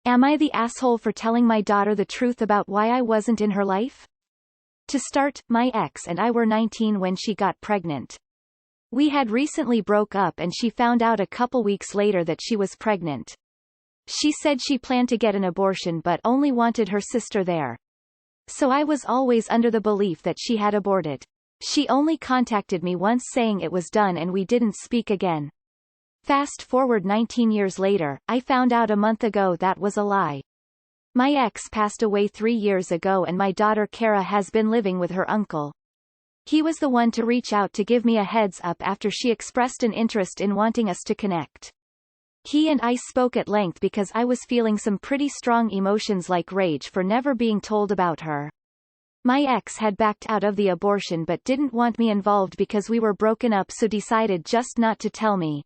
Am I the asshole for telling my daughter the truth about why I wasn't in her life? To start, my ex and I were 19 when she got pregnant. We had recently broke up and she found out a couple weeks later that she was pregnant. She said she planned to get an abortion but only wanted her sister there. So I was always under the belief that she had aborted. She only contacted me once saying it was done and we didn't speak again. Fast forward 19 years later, I found out a month ago that was a lie. My ex passed away 3 years ago and my daughter Kara has been living with her uncle. He was the one to reach out to give me a heads up after she expressed an interest in wanting us to connect. He and I spoke at length because I was feeling some pretty strong emotions like rage for never being told about her. My ex had backed out of the abortion but didn't want me involved because we were broken up, so decided just not to tell me.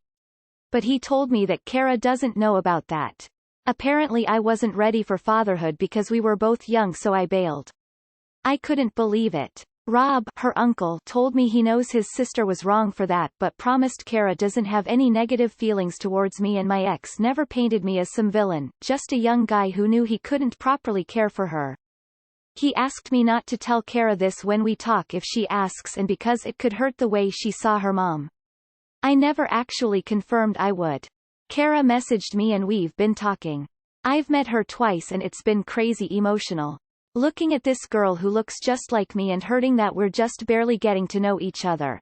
But he told me that Kara doesn't know about that. Apparently I wasn't ready for fatherhood because we were both young, so I bailed. I couldn't believe it. Rob, her uncle, told me he knows his sister was wrong for that but promised Kara doesn't have any negative feelings towards me, and my ex never painted me as some villain, just a young guy who knew he couldn't properly care for her. He asked me not to tell Kara this when we talk if she asks, and because it could hurt the way she saw her mom. I never actually confirmed I would. Kara messaged me and we've been talking. I've met her twice and it's been crazy emotional. Looking at this girl who looks just like me and hurting that we're just barely getting to know each other.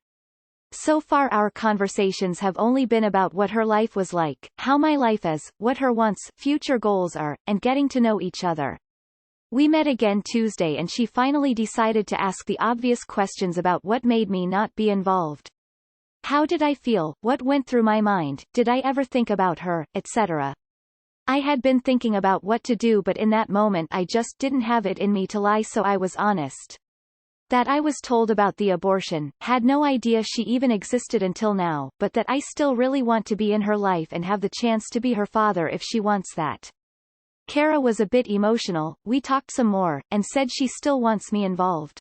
So far our conversations have only been about what her life was like, how my life is, what her wants, future goals are, and getting to know each other. We met again Tuesday and she finally decided to ask the obvious questions about what made me not be involved. How did I feel, what went through my mind, did I ever think about her, etc. I had been thinking about what to do, but in that moment I just didn't have it in me to lie, so I was honest. That I was told about the abortion, had no idea she even existed until now, but that I still really want to be in her life and have the chance to be her father if she wants that. Kara was a bit emotional, we talked some more, and said she still wants me involved.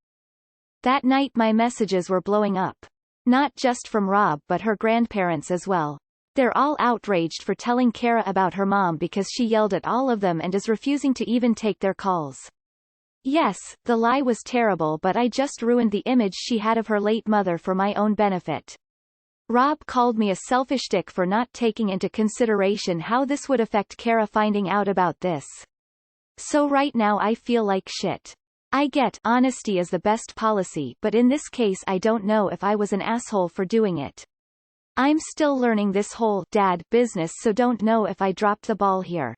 That night my messages were blowing up. Not just from Rob but her grandparents as well. They're all outraged for telling Kara about her mom because she yelled at all of them and is refusing to even take their calls. Yes, the lie was terrible, but I just ruined the image she had of her late mother for my own benefit. Rob called me a selfish dick for not taking into consideration how this would affect Kara finding out about this. So right now I feel like shit. I get honesty is the best policy, but in this case I don't know if I was an asshole for doing it. I'm still learning this whole dad business, so don't know if I dropped the ball here.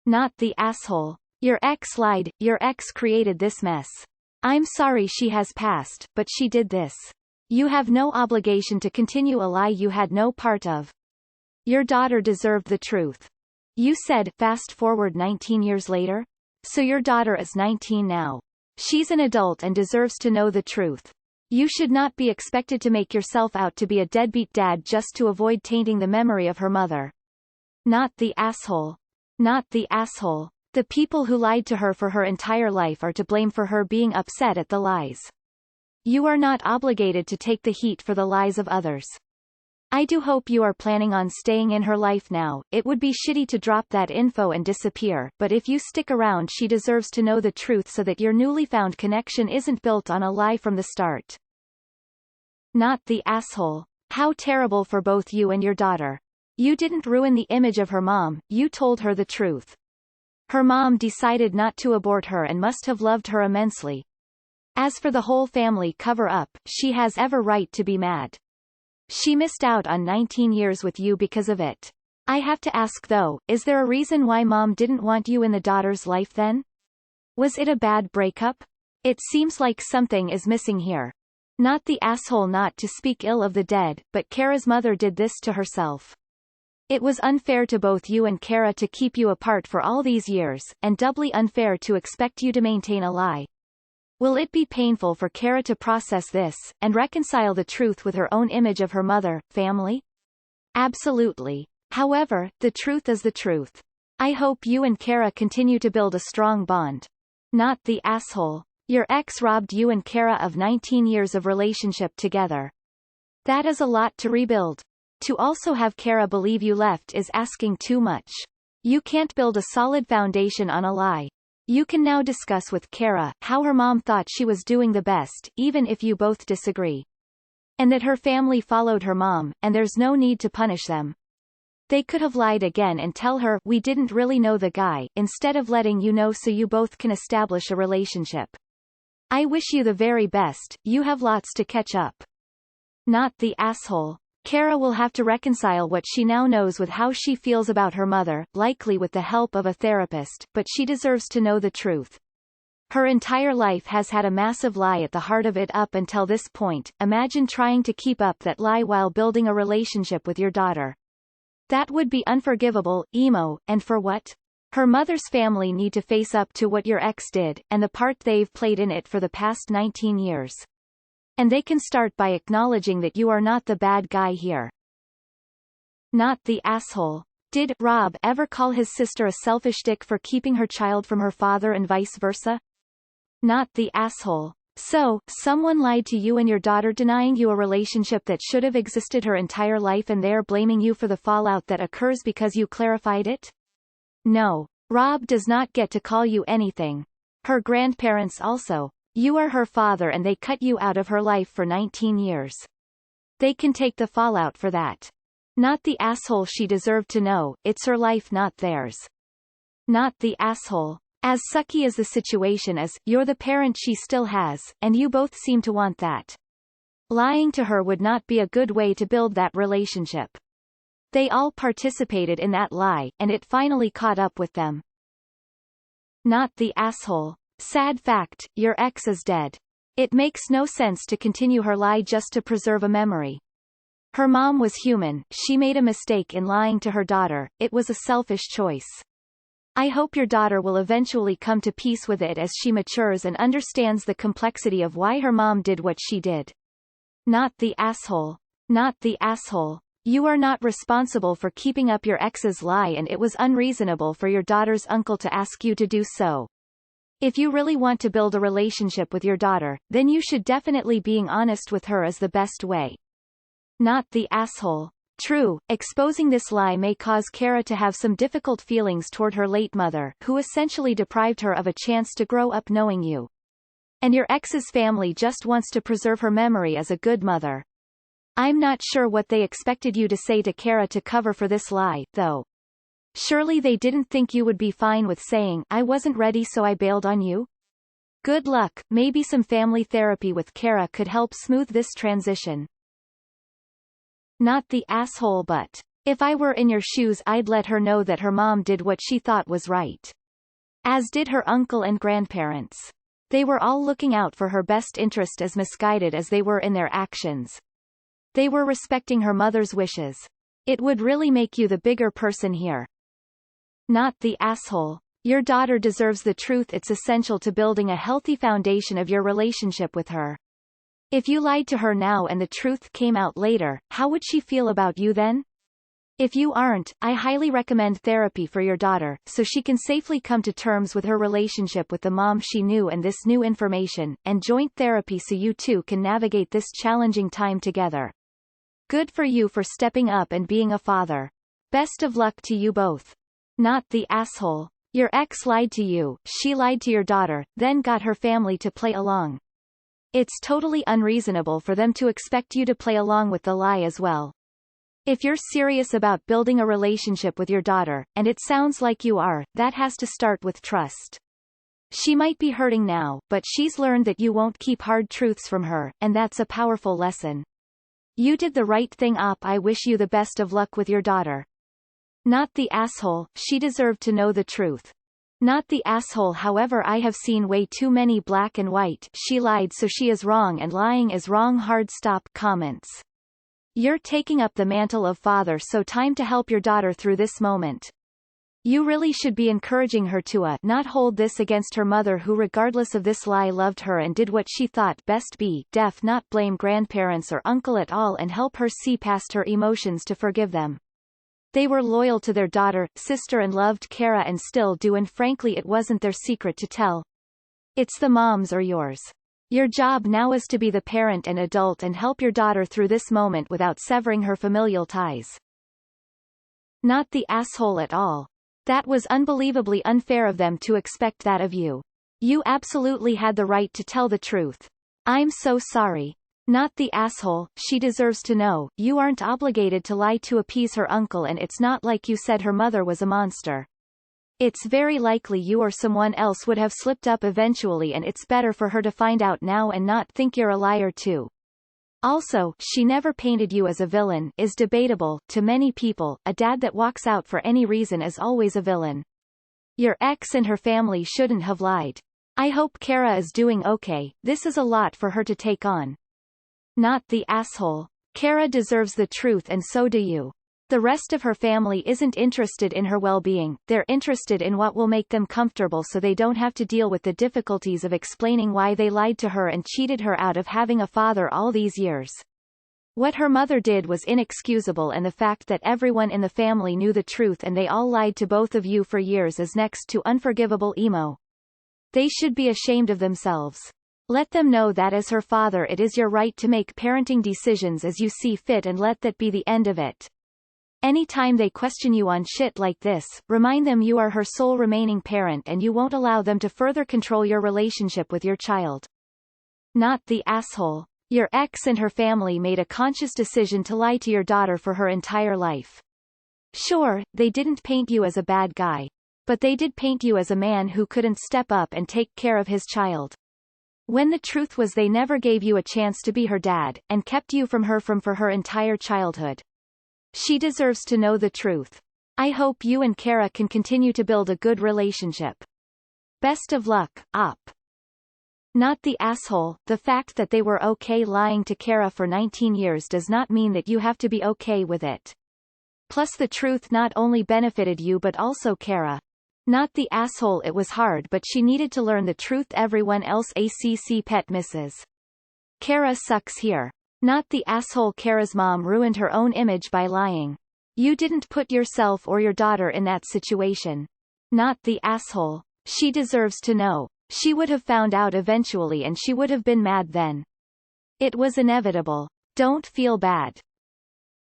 Not the asshole. Your ex lied, your ex created this mess. I'm sorry she has passed, but she did this. You have no obligation to continue a lie you had no part of. Your daughter deserved the truth. You said, fast forward 19 years later? So your daughter is 19 now. She's an adult and deserves to know the truth. You should not be expected to make yourself out to be a deadbeat dad just to avoid tainting the memory of her mother. Not the asshole. Not the asshole. The people who lied to her for her entire life are to blame for her being upset at the lies. You are not obligated to take the heat for the lies of others. I do hope you are planning on staying in her life now. It would be shitty to drop that info and disappear, but if you stick around she deserves to know the truth so that your newly found connection isn't built on a lie from the start. Not the asshole. How terrible for both you and your daughter. You didn't ruin the image of her mom, you told her the truth. Her mom decided not to abort her and must have loved her immensely. As for the whole family cover-up, she has every right to be mad. She missed out on 19 years with you because of it. I have to ask though, is there a reason why mom didn't want you in the daughter's life then? Was it a bad breakup? It seems like something is missing here. Not the asshole not to speak ill of the dead, but Kara's mother did this to herself. It was unfair to both you and Kara to keep you apart for all these years, and doubly unfair to expect you to maintain a lie. Will it be painful for Kara to process this, and reconcile the truth with her own image of her mother, family? Absolutely. However, the truth is the truth. I hope you and Kara continue to build a strong bond. Not the asshole. Your ex robbed you and Kara of 19 years of relationship together. That is a lot to rebuild. To also have Kara believe you left is asking too much. You can't build a solid foundation on a lie. You can now discuss with Kara how her mom thought she was doing the best, even if you both disagree. And that her family followed her mom, and there's no need to punish them. They could have lied again and tell her, we didn't really know the guy, instead of letting you know so you both can establish a relationship. I wish you the very best, you have lots to catch up. Not the asshole. Kara will have to reconcile what she now knows with how she feels about her mother, likely with the help of a therapist, but she deserves to know the truth. Her entire life has had a massive lie at the heart of it up until this point. Imagine trying to keep up that lie while building a relationship with your daughter. That would be unforgivable, emo, and for what? Her mother's family need to face up to what your ex did, and the part they've played in it for the past 19 years. And they can start by acknowledging that you are not the bad guy here. Not the asshole. Did Rob ever call his sister a selfish dick for keeping her child from her father and vice versa? Not the asshole. So, someone lied to you and your daughter, denying you a relationship that should have existed her entire life, and they're blaming you for the fallout that occurs because you clarified it? No. Rob does not get to call you anything. Her grandparents also. You are her father and they cut you out of her life for 19 years. They can take the fallout for that. Not the asshole. She deserved to know, it's her life, not theirs. Not the asshole. As sucky as the situation is, you're the parent she still has, and you both seem to want that. Lying to her would not be a good way to build that relationship. They all participated in that lie, and it finally caught up with them. Not the asshole. Sad fact, your ex is dead. It makes no sense to continue her lie just to preserve a memory. Her mom was human, she made a mistake in lying to her daughter, it was a selfish choice. I hope your daughter will eventually come to peace with it as she matures and understands the complexity of why her mom did what she did. Not the asshole. Not the asshole. You are not responsible for keeping up your ex's lie, and it was unreasonable for your daughter's uncle to ask you to do so. If you really want to build a relationship with your daughter, then you should definitely being honest with her is the best way. Not the asshole. True, exposing this lie may cause Kara to have some difficult feelings toward her late mother, who essentially deprived her of a chance to grow up knowing you. And your ex's family just wants to preserve her memory as a good mother. I'm not sure what they expected you to say to Kara to cover for this lie, though. Surely they didn't think you would be fine with saying, I wasn't ready so I bailed on you? Good luck, maybe some family therapy with Kara could help smooth this transition. Not the asshole. But if I were in your shoes I'd let her know that her mom did what she thought was right. As did her uncle and grandparents. They were all looking out for her best interest, as misguided as they were in their actions. They were respecting her mother's wishes. It would really make you the bigger person here. Not the asshole. Your daughter deserves the truth. It's essential to building a healthy foundation of your relationship with her. If you lied to her now and the truth came out later, how would she feel about you then? If you aren't, I highly recommend therapy for your daughter, so she can safely come to terms with her relationship with the mom she knew and this new information, and joint therapy so you two can navigate this challenging time together. Good for you for stepping up and being a father. Best of luck to you both. Not the asshole. Your ex lied to you, she lied to your daughter, then got her family to play along. It's totally unreasonable for them to expect you to play along with the lie as well. If you're serious about building a relationship with your daughter, and it sounds like you are, that has to start with trust. She might be hurting now, but she's learned that you won't keep hard truths from her, and that's a powerful lesson. You did the right thing. I wish you the best of luck with your daughter. Not the asshole. She deserved to know the truth. Not the asshole. However, I have seen way too many black and white, she lied so she is wrong and lying is wrong hard stop comments. You're taking up the mantle of father, so time to help your daughter through this moment. You really should be encouraging her to not hold this against her mother, who regardless of this lie loved her and did what she thought best. Be deaf, not blame grandparents or uncle at all, and help her see past her emotions to forgive them. They were loyal to their daughter, sister, and loved Kara and still do, and frankly it wasn't their secret to tell. It's the mom's or yours. Your job now is to be the parent and adult and help your daughter through this moment without severing her familial ties. Not the asshole at all. That was unbelievably unfair of them to expect that of you. You absolutely had the right to tell the truth. I'm so sorry. Not the asshole, she deserves to know. You aren't obligated to lie to appease her uncle, and it's not like you said her mother was a monster. It's very likely you or someone else would have slipped up eventually, and it's better for her to find out now and not think you're a liar too. Also, she never painted you as a villain is debatable. To many people, a dad that walks out for any reason is always a villain. Your ex and her family shouldn't have lied. I hope Kara is doing okay. This is a lot for her to take on. Not the asshole. Kara deserves the truth, and so do you. The rest of her family isn't interested in her well-being, they're interested in what will make them comfortable so they don't have to deal with the difficulties of explaining why they lied to her and cheated her out of having a father all these years. What her mother did was inexcusable, and the fact that everyone in the family knew the truth and they all lied to both of you for years is next to unforgivable. Emo. They should be ashamed of themselves. Let them know that as her father it is your right to make parenting decisions as you see fit, and let that be the end of it. Anytime they question you on shit like this, remind them you are her sole remaining parent and you won't allow them to further control your relationship with your child. Not the asshole. Your ex and her family made a conscious decision to lie to your daughter for her entire life. Sure, they didn't paint you as a bad guy. But they did paint you as a man who couldn't step up and take care of his child. When the truth was they never gave you a chance to be her dad, and kept you from her for her entire childhood. She deserves to know the truth. I hope you and Kara can continue to build a good relationship. Best of luck, Op. Not the asshole. The fact that they were okay lying to Kara for 19 years does not mean that you have to be okay with it. Plus the truth not only benefited you but also Kara. Not the asshole. It was hard, but she needed to learn the truth. Everyone else ACC pet misses. Kara sucks here. Not the asshole. Kara's mom ruined her own image by lying. You didn't put yourself or your daughter in that situation. Not the asshole. She deserves to know. She would have found out eventually and she would have been mad then. It was inevitable. Don't feel bad.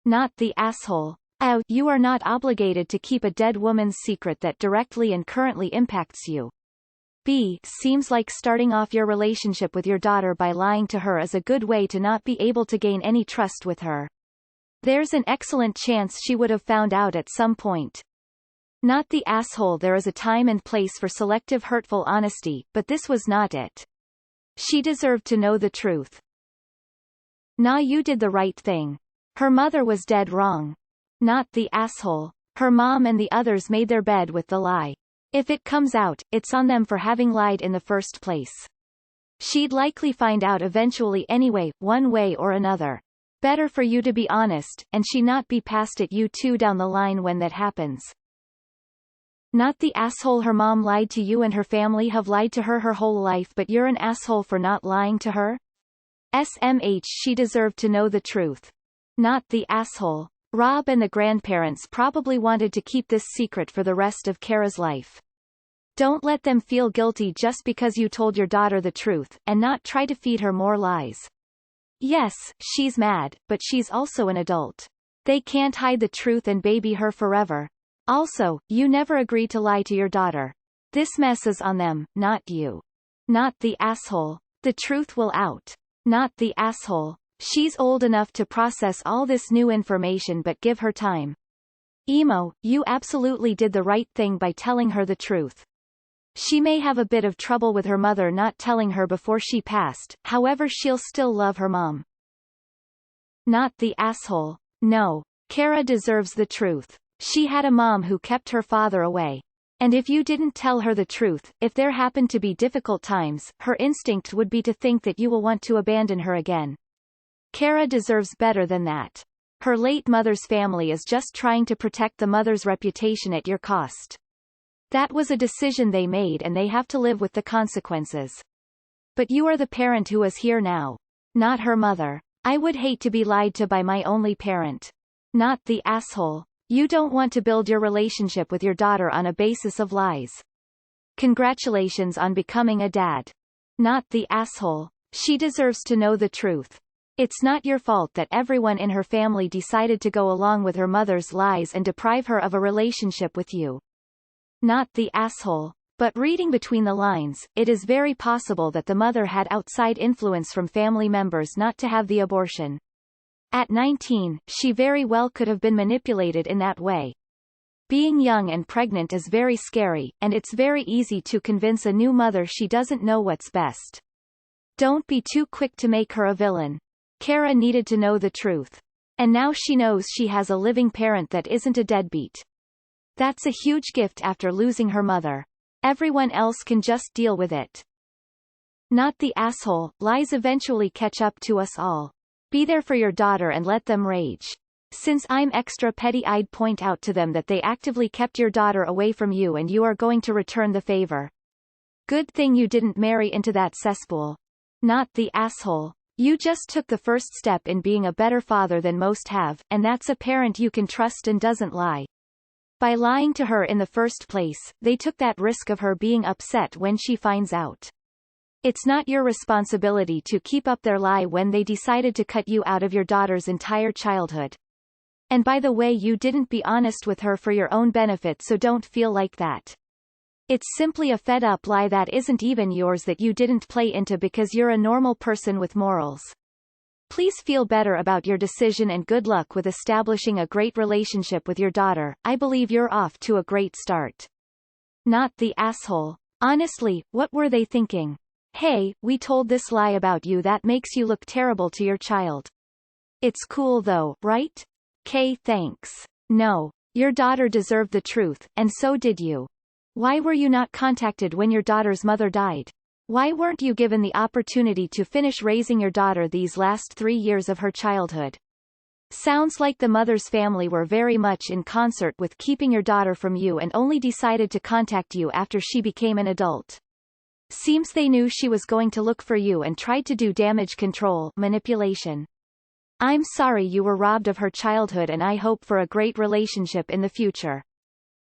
Not the asshole. Ow, you are not obligated to keep a dead woman's secret that directly and currently impacts you. B. Seems like starting off your relationship with your daughter by lying to her is a good way to not be able to gain any trust with her. There's an excellent chance she would have found out at some point. Not the asshole. There is a time and place for selective hurtful honesty, but this was not it. She deserved to know the truth. Nah, you did the right thing. Her mother was dead wrong. Not the asshole. Her mom and the others made their bed with the lie. If it comes out, it's on them for having lied in the first place. She'd likely find out eventually anyway, one way or another. Better for you to be honest, and she not be past at you two down the line when that happens. Not the asshole. Her mom lied to you and her family have lied to her whole life, but you're an asshole for not lying to her? SMH. She deserved to know the truth. Not the asshole. Rob and the grandparents probably wanted to keep this secret for the rest of Kara's life. Don't let them feel guilty just because you told your daughter the truth, and not try to feed her more lies. Yes, she's mad, but she's also an adult. They can't hide the truth and baby her forever. Also, you never agreed to lie to your daughter. This mess is on them, not you. Not the asshole. The truth will out. Not the asshole. She's old enough to process all this new information, but give her time. Emo, you absolutely did the right thing by telling her the truth. She may have a bit of trouble with her mother not telling her before she passed, however she'll still love her mom. Not the asshole. No. Kara deserves the truth. She had a mom who kept her father away. And if you didn't tell her the truth, if there happened to be difficult times, her instinct would be to think that you will want to abandon her again. Kara deserves better than that. Her late mother's family is just trying to protect the mother's reputation at your cost. That was a decision they made and they have to live with the consequences. But you are the parent who is here now. Not her mother. I would hate to be lied to by my only parent. Not the asshole. You don't want to build your relationship with your daughter on a basis of lies. Congratulations on becoming a dad. Not the asshole. She deserves to know the truth. It's not your fault that everyone in her family decided to go along with her mother's lies and deprive her of a relationship with you. Not the asshole. But reading between the lines, it is very possible that the mother had outside influence from family members not to have the abortion. At 19, she very well could have been manipulated in that way. Being young and pregnant is very scary, and it's very easy to convince a new mother she doesn't know what's best. Don't be too quick to make her a villain. Kara needed to know the truth. And now she knows she has a living parent that isn't a deadbeat. That's a huge gift after losing her mother. Everyone else can just deal with it. Not the asshole. Lies eventually catch up to us all. Be there for your daughter and let them rage. Since I'm extra petty, I'd point out to them that they actively kept your daughter away from you and you are going to return the favor. Good thing you didn't marry into that cesspool. Not the asshole. You just took the first step in being a better father than most have, and that's a parent you can trust and doesn't lie. By lying to her in the first place, they took that risk of her being upset when she finds out. It's not your responsibility to keep up their lie when they decided to cut you out of your daughter's entire childhood. And by the way, you didn't be honest with her for your own benefit, so don't feel like that. It's simply a fed-up lie that isn't even yours that you didn't play into because you're a normal person with morals. Please feel better about your decision and good luck with establishing a great relationship with your daughter. I believe you're off to a great start. Not the asshole. Honestly, what were they thinking? Hey, we told this lie about you that makes you look terrible to your child. It's cool though, right? Thanks. No. Your daughter deserved the truth, and so did you. Why were you not contacted when your daughter's mother died? Why weren't you given the opportunity to finish raising your daughter these last 3 years of her childhood? Sounds like the mother's family were very much in concert with keeping your daughter from you and only decided to contact you after she became an adult. Seems they knew she was going to look for you and tried to do damage control, manipulation. I'm sorry you were robbed of her childhood and I hope for a great relationship in the future.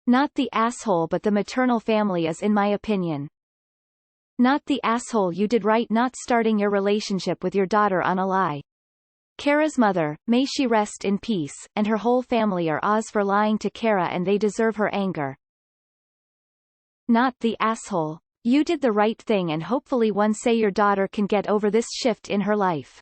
Not the asshole, but the maternal family is, in my opinion. Not the asshole. You did right not starting your relationship with your daughter on a lie. Kara's mother, may she rest in peace, and her whole family are Oz for lying to Kara and they deserve her anger. Not the asshole. You did the right thing and hopefully one day your daughter can get over this shift in her life.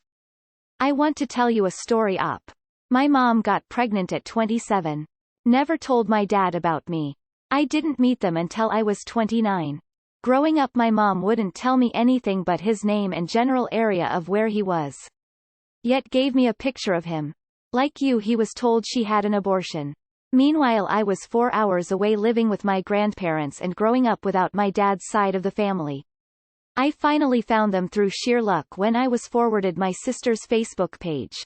I want to tell you a story up. My mom got pregnant at 27. Never told my dad about me. I didn't meet them until I was 29. Growing up my mom wouldn't tell me anything but his name and general area of where he was. Yet gave me a picture of him. Like you, he was told she had an abortion. Meanwhile I was 4 hours away living with my grandparents and growing up without my dad's side of the family. I finally found them through sheer luck when I was forwarded my sister's Facebook page.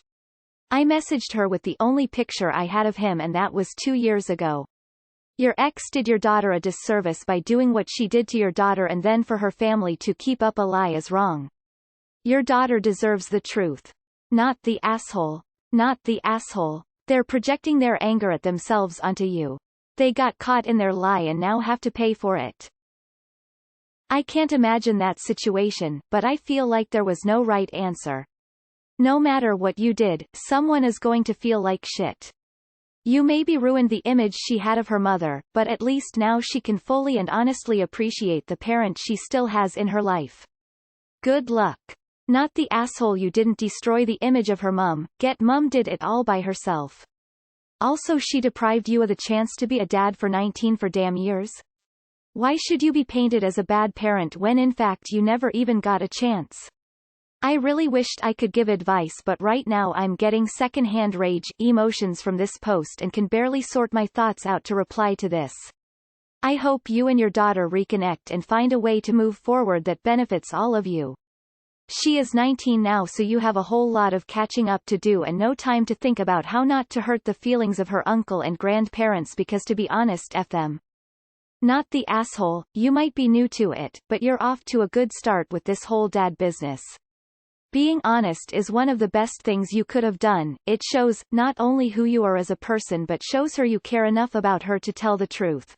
I messaged her with the only picture I had of him and that was 2 years ago. Your ex did your daughter a disservice by doing what she did to your daughter, and then for her family to keep up a lie is wrong. Your daughter deserves the truth. Not the asshole. Not the asshole. They're projecting their anger at themselves onto you. They got caught in their lie and now have to pay for it. I can't imagine that situation, but I feel like there was no right answer. No matter what you did, someone is going to feel like shit. You maybe ruined the image she had of her mother, but at least now she can fully and honestly appreciate the parent she still has in her life. Good luck. Not the asshole. You didn't destroy the image of her mum. Mum did it all by herself. Also, she deprived you of the chance to be a dad for 19 damn years. Why should you be painted as a bad parent when in fact you never even got a chance? I really wished I could give advice, but right now I'm getting second-hand rage emotions from this post and can barely sort my thoughts out to reply to this. I hope you and your daughter reconnect and find a way to move forward that benefits all of you. She is 19 now, so you have a whole lot of catching up to do and no time to think about how not to hurt the feelings of her uncle and grandparents, because to be honest, F them. Not the asshole. You might be new to it, but you're off to a good start with this whole dad business. Being honest is one of the best things you could have done. It shows not only who you are as a person but shows her you care enough about her to tell the truth.